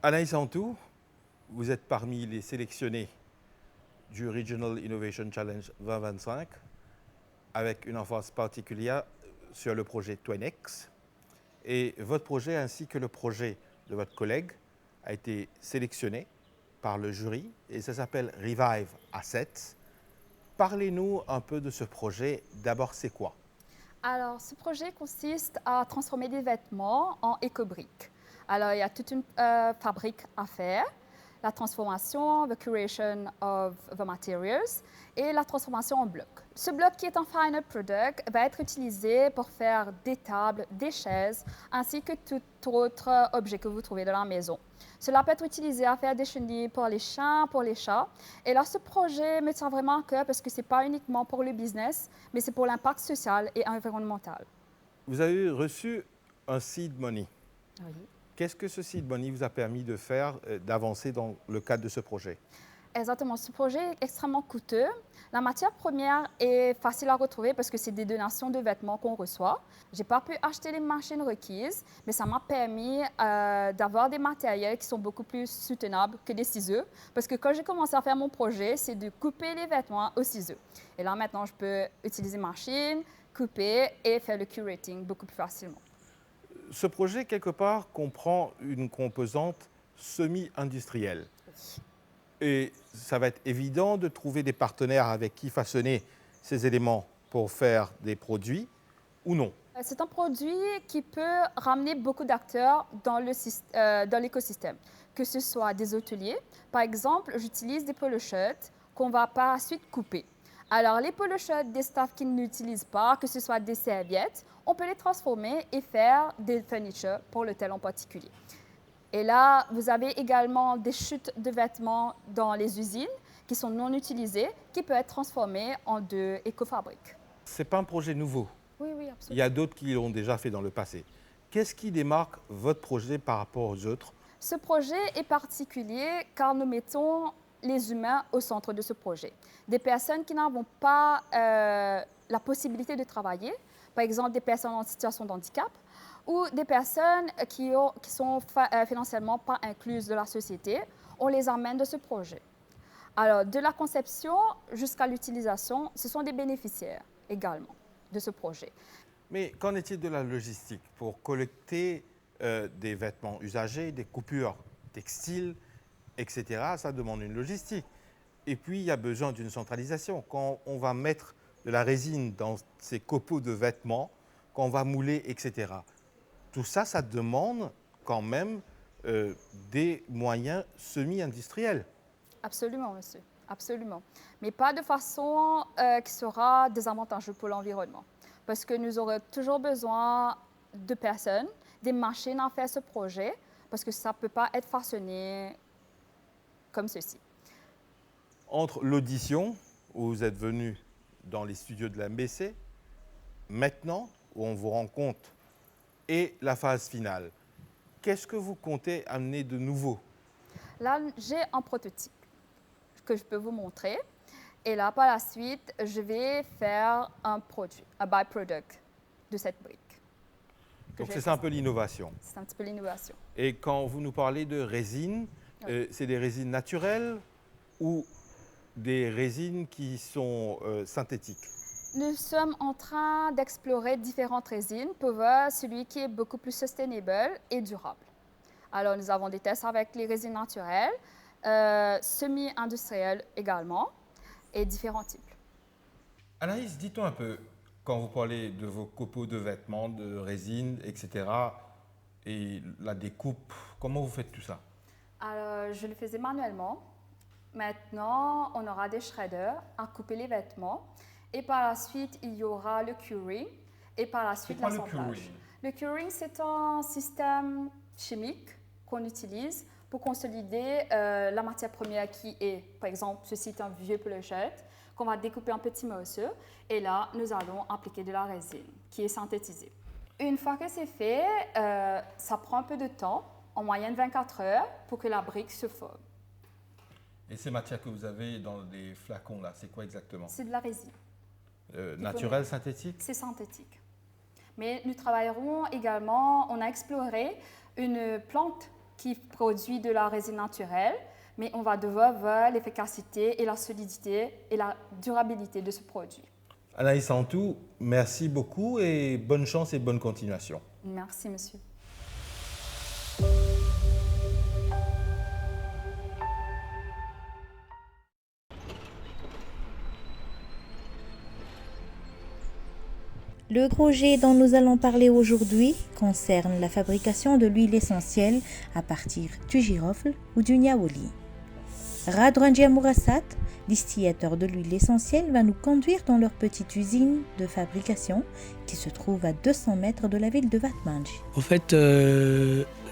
Anaïs Antou, vous êtes parmi les sélectionnés du Regional Innovation Challenge 2025 avec une emphase particulière sur le projet Twinex. Et votre projet ainsi que le projet de votre collègue a été sélectionné par le jury et ça s'appelle Revive Assets. Parlez-nous un peu de ce projet. D'abord, c'est quoi? Alors, ce projet consiste à transformer des vêtements en éco-briques. Alors, il y a toute une fabrique à faire, la transformation, the curation of the materials et la transformation en bloc. Ce bloc qui est un final product va être utilisé pour faire des tables, des chaises, ainsi que tout autre objet que vous trouvez dans la maison. Cela peut être utilisé à faire des chenilles pour les chiens, pour les chats. Et là, ce projet me tient vraiment à cœur parce que ce n'est pas uniquement pour le business, mais c'est pour l'impact social et environnemental. Vous avez reçu un seed money. Oui. Qu'est-ce que ce seed money vous a permis de faire, d'avancer dans le cadre de ce projet? Exactement. Ce projet est extrêmement coûteux. La matière première est facile à retrouver parce que c'est des donations de vêtements qu'on reçoit. Je n'ai pas pu acheter les machines requises, mais ça m'a permis d'avoir des matériels qui sont beaucoup plus soutenables que des ciseaux. Parce que quand j'ai commencé à faire mon projet, c'est de couper les vêtements au ciseau. Et là, maintenant, je peux utiliser machine, couper et faire le curating beaucoup plus facilement. Ce projet, quelque part, comprend une composante semi-industrielle. Et ça va être évident de trouver des partenaires avec qui façonner ces éléments pour faire des produits ou non. C'est un produit qui peut ramener beaucoup d'acteurs dans l'écosystème, que ce soit des hôteliers. Par exemple, j'utilise des polo shirts qu'on va par la suite couper. Alors, les polo shirts des staffs qui n'utilisent pas, que ce soit des serviettes, on peut les transformer et faire des furnitures pour l'hôtel en particulier. Et là, vous avez également des chutes de vêtements dans les usines qui sont non utilisées, qui peuvent être transformées en de éco-fabriques. Ce n'est pas un projet nouveau. Oui, oui, Il absolument. y a d'autres qui l'ont déjà fait dans le passé. Qu'est-ce qui démarque votre projet par rapport aux autres? Ce projet est particulier car nous mettons les humains au centre de ce projet. Des personnes qui n'ont pas la possibilité de travailler, par exemple des personnes en situation de handicap, ou des personnes qui sont financièrement pas incluses de la société, on les amène de ce projet. Alors, de la conception jusqu'à l'utilisation, ce sont des bénéficiaires également de ce projet. Mais qu'en est-il de la logistique pour collecter des vêtements usagés, des coupures textiles, etc. Ça demande une logistique. Et puis, il y a besoin d'une centralisation. Quand on va mettre de la résine dans ces copeaux de vêtements, quand on va mouler, etc. Tout ça, ça demande quand même des moyens semi-industriels. Absolument, monsieur. Absolument. Mais pas de façon qui sera désavantageuse pour l'environnement. Parce que nous aurons toujours besoin de personnes, des machines à faire ce projet, parce que ça ne peut pas être façonné comme ceci. Entre l'audition, où vous êtes venu dans les studios de la MBC, maintenant, où on vous rencontre, et la phase finale, qu'est-ce que vous comptez amener de nouveau? Là, j'ai un prototype que je peux vous montrer. Et là, par la suite, je vais faire un produit, un byproduct de cette brique. Donc c'est ça un peu l'innovation. C'est un petit peu l'innovation. Et quand vous nous parlez de résine, Oui. c'est des résines naturelles ou des résines qui sont synthétiques? Nous sommes en train d'explorer différentes résines pour voir celui qui est beaucoup plus sustainable et durable. Alors, nous avons des tests avec les résines naturelles, semi-industrielles également, et différents types. Anaïs, dites-nous un peu, quand vous parlez de vos copeaux de vêtements, de résine, etc., et la découpe, comment vous faites tout ça? Alors, je le faisais manuellement. Maintenant, on aura des shredders à couper les vêtements. Et par la suite, il y aura le curing. Et par la suite, C'est quoi le l'assemblage. curing? Le curing, c'est un système chimique qu'on utilise pour consolider la matière première qui est, par exemple, ceci est un vieux polo shirt qu'on va découper en petits morceaux. Et là, nous allons appliquer de la résine qui est synthétisée. Une fois que c'est fait, ça prend un peu de temps, en moyenne 24 heures, pour que la brique se forme. Et ces matières que vous avez dans les flacons là, c'est quoi exactement? C'est de la résine. Naturel, synthétique? C'est synthétique. Mais nous travaillerons également, on a exploré une plante qui produit de la résine naturelle, mais on va devoir voir l'efficacité et la solidité et la durabilité de ce produit. Anaïs Santou, merci beaucoup et bonne chance et bonne continuation. Merci, monsieur. Le projet dont nous allons parler aujourd'hui concerne la fabrication de l'huile essentielle à partir du girofle ou du niaouli. Radranjia Mourassat, distillateur de l'huile essentielle, va nous conduire dans leur petite usine de fabrication qui se trouve à 200 mètres de la ville de Vatmanj. En fait,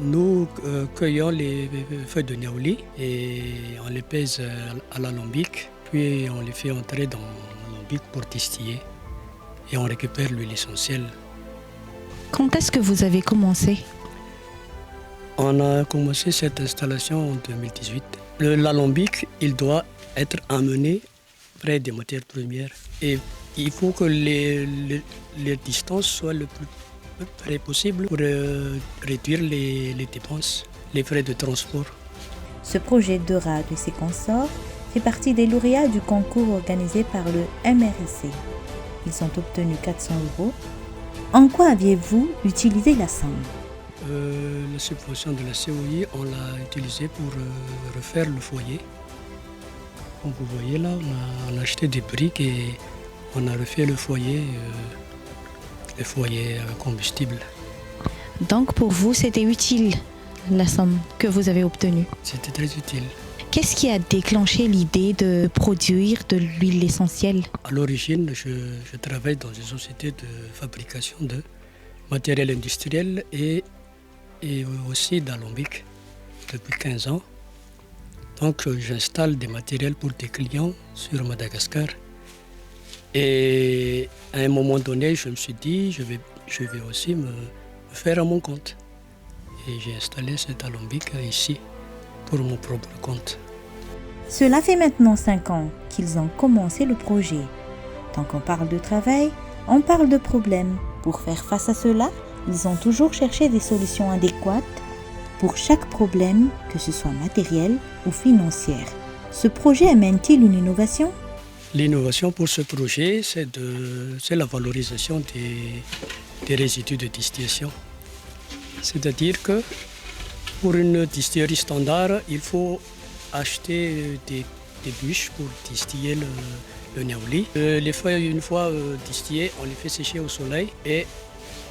nous cueillons les feuilles de niaouli et on les pèse à l'alambic, puis on les fait entrer dans l'alambic pour distiller. Et on récupère l'huile essentielle. Quand est-ce que vous avez commencé? On a commencé cette installation en 2018. L'alambic, il doit être amené près des matières premières. Et il faut que les distances soient le plus près possible pour réduire les dépenses, les frais de transport. Ce projet de RAD et ses consorts fait partie des lauréats du concours organisé par le MRIC. Ils ont obtenu 400 €. En quoi aviez-vous utilisé la somme? La subvention de la COI, on l'a utilisée pour refaire le foyer. Comme vous voyez là, on a acheté des briques et on a refait le foyer à combustible. Donc pour vous, c'était utile la somme que vous avez obtenue? C'était très utile. Qu'est-ce qui a déclenché l'idée de produire de l'huile essentielle? À l'origine, je travaille dans une société de fabrication de matériel industriel et aussi d'alambic depuis 15 ans. Donc j'installe des matériels pour des clients sur Madagascar. Et à un moment donné, je me suis dit, je vais aussi me faire à mon compte. Et j'ai installé cet alambic ici pour mon propre compte. Cela fait maintenant 5 ans qu'ils ont commencé le projet. Tant qu'on parle de travail, on parle de problèmes. Pour faire face à cela, ils ont toujours cherché des solutions adéquates pour chaque problème, que ce soit matériel ou financier. Ce projet amène-t-il une innovation? L'innovation pour ce projet, c'est la valorisation des résidus de distillation. C'est-à-dire que pour une distillerie standard, il faut acheter des bûches pour distiller le niaouli. Les feuilles, une fois distillées, on les fait sécher au soleil et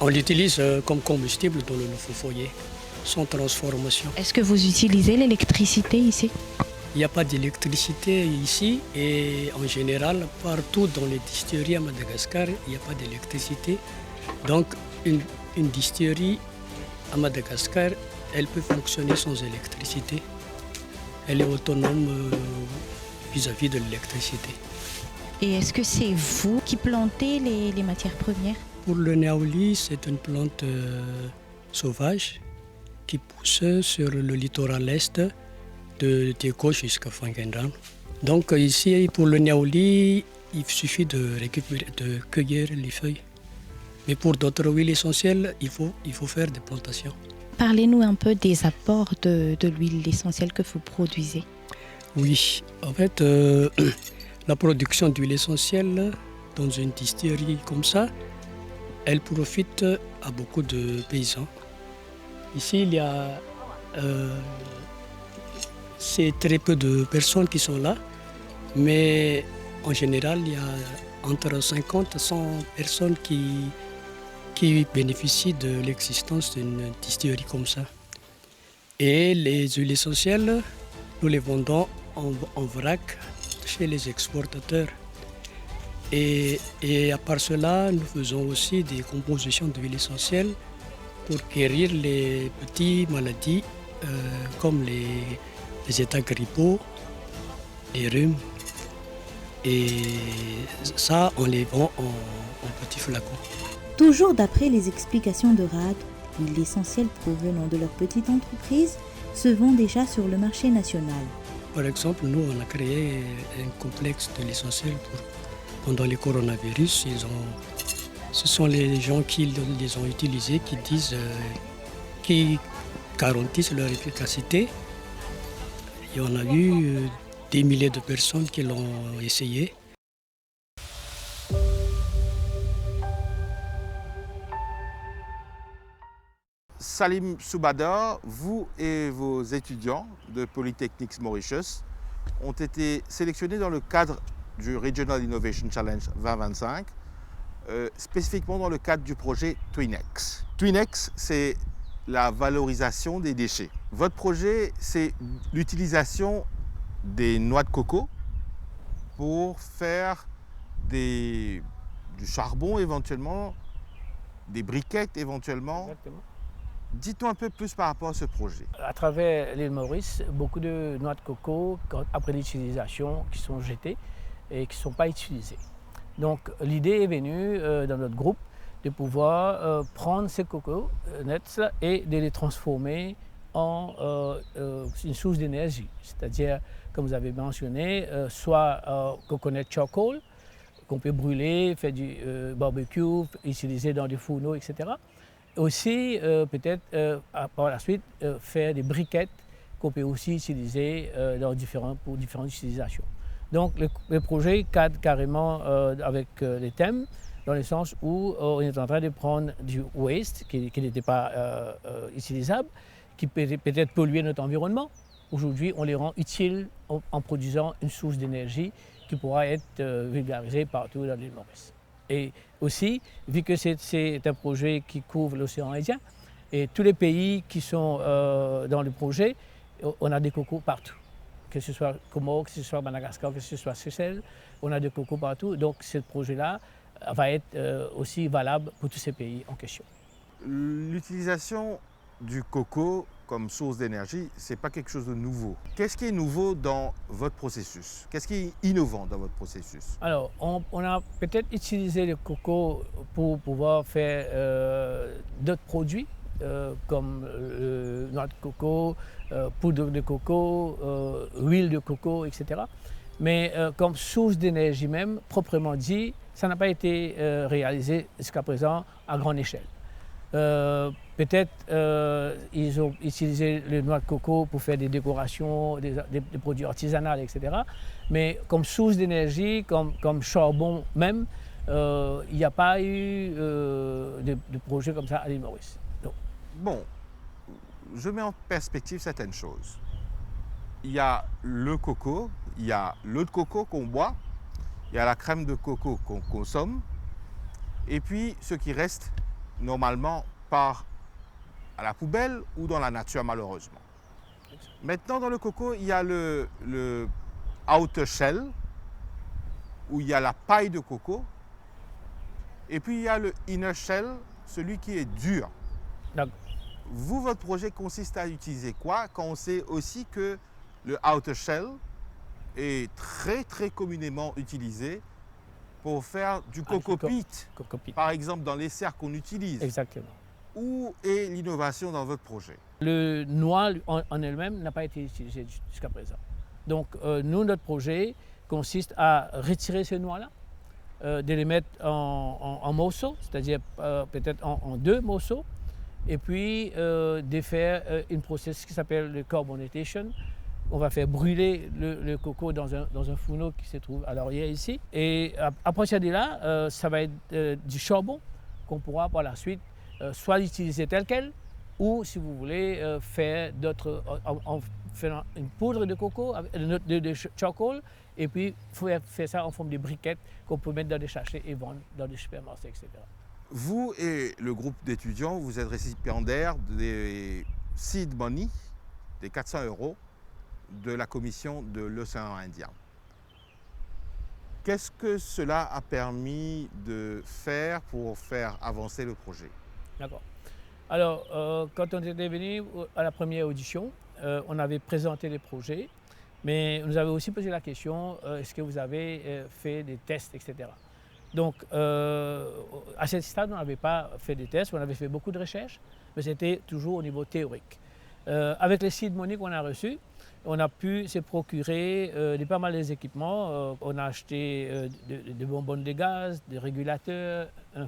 on l'utilise comme combustible dans le foyer, sans transformation. Est-ce que vous utilisez l'électricité ici? Il n'y a pas d'électricité ici et en général, partout dans les distilleries à Madagascar, il n'y a pas d'électricité. Donc une distillerie à Madagascar, elle peut fonctionner sans électricité. Elle est autonome vis-à-vis de l'électricité. Et est-ce que c'est vous qui plantez les matières premières? Pour le niaouli, c'est une plante sauvage qui pousse sur le littoral est de Teko jusqu'à Fangenran. Donc ici, pour le niaouli, il suffit de cueillir les feuilles. Mais pour d'autres huiles essentielles, il faut faire des plantations. Parlez-nous un peu des apports de l'huile essentielle que vous produisez. Oui, en fait, la production d'huile essentielle dans une distillerie comme ça, elle profite à beaucoup de paysans. Ici, il y a c'est très peu de personnes qui sont là, mais en général, il y a entre 50 et 100 personnes qui bénéficient de l'existence d'une distillerie comme ça. Et les huiles essentielles, nous les vendons en vrac chez les exportateurs. Et à part cela, nous faisons aussi des compositions d'huile essentielle pour guérir les petites maladies comme les états grippaux, les rhumes. Et ça, on les vend en petits flacons. Toujours d'après les explications de RAD, l'huile essentielle provenant de leur petite entreprise se vend déjà sur le marché national. Par exemple, nous, on a créé un complexe de l'essentiel pendant le coronavirus. Ce sont les gens qui les ont utilisés qui disent, qui garantissent leur efficacité. Et on a eu des milliers de personnes qui l'ont essayé. Salim Soubada, vous et vos étudiants de Polytechnics Mauritius ont été sélectionnés dans le cadre du Regional Innovation Challenge 2025, spécifiquement dans le cadre du projet Twinex. Twinex, c'est la valorisation des déchets. Votre projet, c'est l'utilisation des noix de coco pour faire du charbon éventuellement, des briquettes éventuellement. Exactement. Dites-nous un peu plus par rapport à ce projet. À travers l'île Maurice, beaucoup de noix de coco, après l'utilisation, qui sont jetées et qui ne sont pas utilisées. Donc l'idée est venue dans notre groupe de pouvoir prendre ces cocos nets et de les transformer en une source d'énergie. C'est-à-dire, comme vous avez mentionné, soit coconut charcoal, qu'on peut brûler, faire du barbecue, utiliser dans des fourneaux, etc. Aussi, peut-être par la suite, faire des briquettes qu'on peut aussi utiliser pour différentes utilisations. Donc le projet cadre carrément avec les thèmes, dans le sens où on est en train de prendre du waste qui n'était pas utilisable, qui peut peut-être polluer notre environnement. Aujourd'hui, on les rend utiles en produisant une source d'énergie qui pourra être vulgarisée partout dans l'île Maurice. Et aussi, vu que c'est un projet qui couvre l'océan Indien, et tous les pays qui sont dans le projet, on a des cocos partout. Que ce soit Comores, que ce soit Madagascar, que ce soit Seychelles, on a des cocos partout. Donc ce projet-là va être aussi valable pour tous ces pays en question. L'utilisation du coco comme source d'énergie, ce n'est pas quelque chose de nouveau. Qu'est-ce qui est nouveau dans votre processus? Qu'est-ce qui est innovant dans votre processus? Alors, on a peut-être utilisé le coco pour pouvoir faire d'autres produits, comme noix de coco, poudre de coco, huile de coco, etc. Mais comme source d'énergie même, proprement dit, ça n'a pas été réalisé jusqu'à présent à grande échelle. Peut-être ils ont utilisé le noix de coco pour faire des décorations, des produits artisanaux, etc. Mais comme source d'énergie, comme charbon même, il n'y a pas eu de projet comme ça à l'île Maurice. Donc. Bon, je mets en perspective certaines choses. Il y a le coco, il y a l'eau de coco qu'on boit, il y a la crème de coco qu'on consomme, et puis ce qui reste normalement part à la poubelle ou dans la nature malheureusement. Maintenant dans le coco, il y a le outer shell, où il y a la paille de coco, et puis il y a le inner shell, celui qui est dur. Vous, votre projet consiste à utiliser quoi quand on sait aussi que le outer shell est très très communément utilisé pour faire du coco peat, par exemple dans les serres qu'on utilise. Exactement. Où est l'innovation dans votre projet? Le noix en elle-même n'a pas été utilisé jusqu'à présent. Donc nous, notre projet consiste à retirer ces noix-là, de les mettre en morceaux, c'est-à-dire peut-être en 2 morceaux, et puis de faire une process qui s'appelle le carbonatation. On va faire brûler le coco dans un fourneau qui se trouve à l'arrière ici. Et à partir de là, ça va être du charbon qu'on pourra par la suite soit l'utiliser tel quel, ou si vous voulez faire d'autres, en faisant une poudre de coco, de charcoal, et puis faire ça en forme de briquettes qu'on peut mettre dans des sachets et vendre dans des supermarchés, etc. Vous et le groupe d'étudiants, vous êtes récipiendaires des seed money, des 400 € de la commission de l'océan Indien. Qu'est-ce que cela a permis de faire pour faire avancer le projet? D'accord. Alors, quand on était venu à la première audition, on avait présenté les projets, mais on nous avait aussi posé la question, est-ce que vous avez fait des tests, etc. Donc, à ce stade, on n'avait pas fait des tests, on avait fait beaucoup de recherches, mais c'était toujours au niveau théorique. Avec les seed money qu'on a reçus, on a pu se procurer pas mal d'équipements. On a acheté des bonbonnes de gaz, des régulateurs, un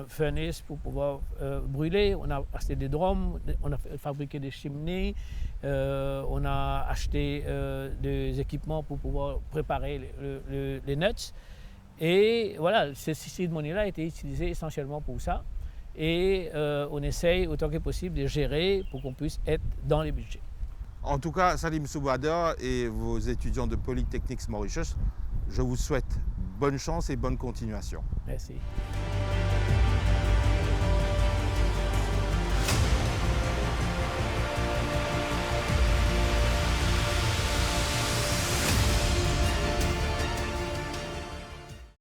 furnace pour pouvoir brûler. On a acheté des drums, on a fabriqué des cheminées. On a acheté des équipements pour pouvoir préparer les nuts. Et voilà, ce seed money-là a été utilisé essentiellement pour ça. Et on essaye autant que possible de gérer pour qu'on puisse être dans les budgets. En tout cas, Salim Soubada et vos étudiants de Polytechnics Mauritius, je vous souhaite bonne chance et bonne continuation. Merci.